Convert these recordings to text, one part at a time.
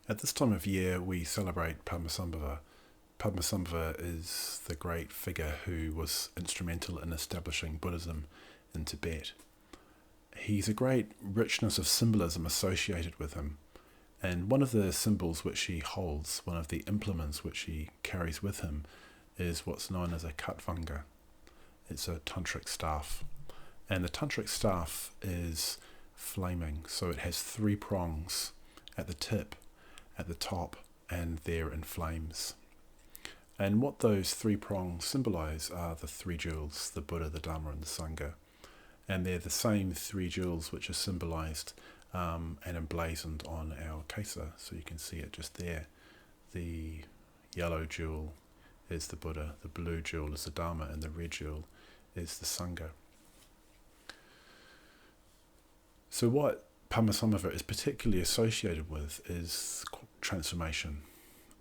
At this time of year, we celebrate Padmasambhava. Padmasambhava is the great figure who was instrumental in establishing Buddhism in Tibet. He's a great richness of symbolism associated with him, and one of the symbols which he holds, one of the implements which he carries with him, is what's known as a katvanga. It's a tantric staff, and the tantric staff is flaming, so it has three prongs at the tip, at the top, and they're in flames. And what those three prongs symbolize are the three jewels, the Buddha, the Dharma, and the Sangha. And they're the same three jewels which are symbolized and emblazoned on our kesa. So you can see it just there. The yellow jewel is the Buddha, the blue jewel is the Dharma, and the red jewel is the Sangha. So what Padmasambhava is particularly associated with is transformation,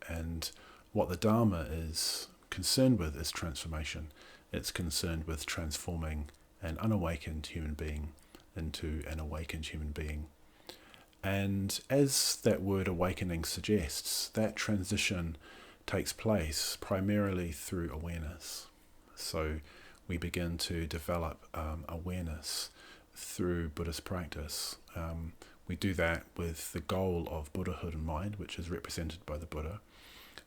and what the Dharma is concerned with is transformation. It's concerned with transforming an unawakened human being into an awakened human being. And as that word awakening suggests, that transition takes place primarily through awareness. So we begin to develop awareness through Buddhist practice. We do that with the goal of Buddhahood in mind, which is represented by the Buddha,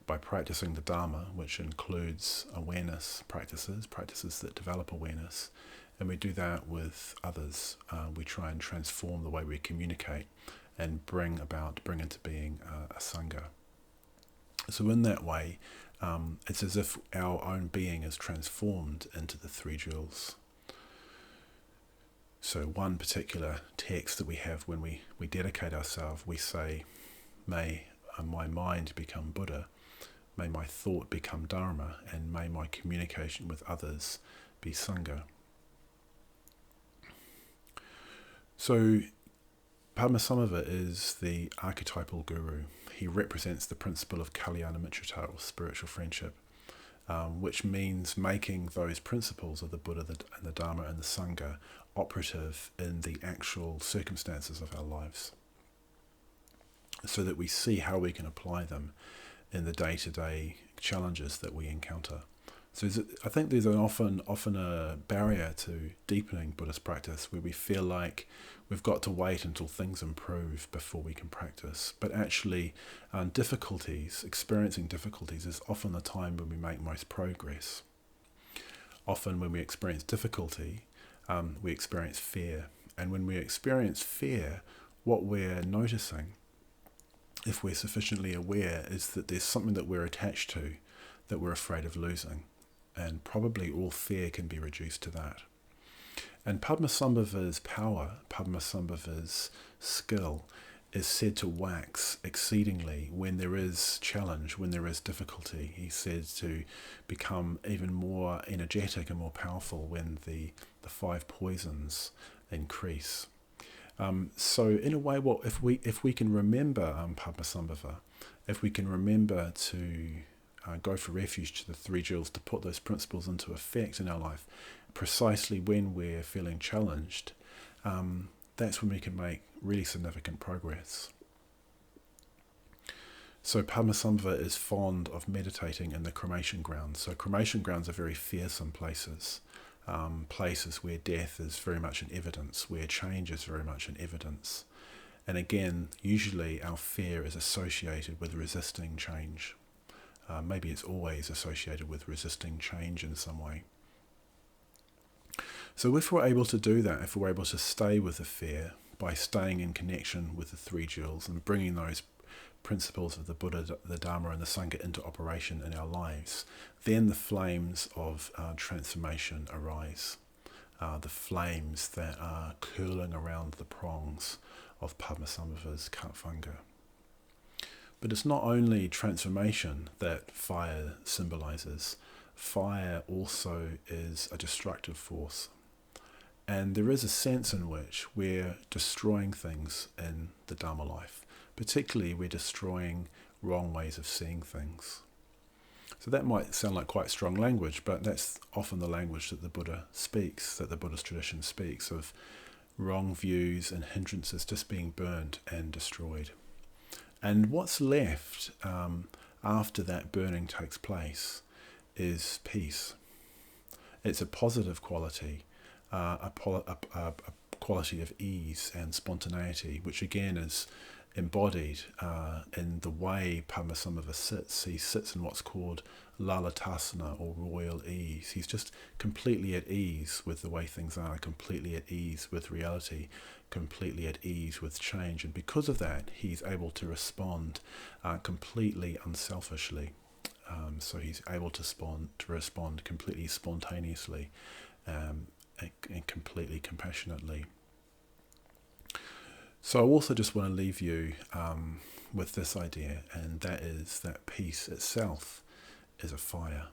by practicing the Dharma, which includes awareness practices that develop awareness, and we do that with others. We try and transform the way we communicate and bring into being a Sangha. So in that way, it's as if our own being is transformed into the three jewels. So one particular text that we have when we dedicate ourselves, we say, may my mind become Buddha, may my thought become Dharma, and may my communication with others be Sangha. So Padmasambhava is the archetypal guru. He represents the principle of Kalyana Mitrata, or spiritual friendship, which means making those principles of the Buddha and the Dharma and the Sangha operative in the actual circumstances of our lives, so that we see how we can apply them in the day-to-day challenges that we encounter. So I think there's often a barrier to deepening Buddhist practice where we feel like we've got to wait until things improve before we can practice. But actually, experiencing difficulties is often the time when we make most progress. Often when we experience difficulty, we experience fear. And when we experience fear, what we're noticing, if we're sufficiently aware, is that there's something that we're attached to, that we're afraid of losing. And probably all fear can be reduced to that. And Padmasambhava's power, Padmasambhava's skill, is said to wax exceedingly when there is challenge, when there is difficulty. He's said to become even more energetic and more powerful when the five poisons increase. So in a way, if we can remember Padmasambhava, if we can remember to go for refuge to the three jewels, to put those principles into effect in our life, precisely when we're feeling challenged, that's when we can make really significant progress. So Padmasambhava is fond of meditating in the cremation grounds. So cremation grounds are very fearsome places, places where death is very much in evidence, where change is very much in evidence. And again, usually our fear is associated with resisting change. Maybe it's always associated with resisting change in some way. So if we're able to do that, if we're able to stay with the fear by staying in connection with the three jewels and bringing those principles of the Buddha, the Dharma, and the Sangha into operation in our lives, then the flames of transformation arise. The flames that are curling around the prongs of Padmasambhava's katvanga. But it's not only transformation that fire symbolizes. Fire also is a destructive force. And there is a sense in which we're destroying things in the Dharma life. Particularly, we're destroying wrong ways of seeing things. So that might sound like quite strong language, but that's often the language that the Buddha speaks, that the Buddhist tradition speaks of wrong views and hindrances just being burned and destroyed. And what's left after that burning takes place is peace. It's a positive quality, a quality of ease and spontaneity, which again is embodied in the way Padmasambhava sits. He sits in what's called lalatasana, or royal ease. He's just completely at ease with the way things are, completely at ease with reality, completely at ease with change. And because of that, he's able to respond completely unselfishly. So he's able to respond completely spontaneously and completely compassionately. So I also just want to leave you with this idea, and that is that peace itself is a fire.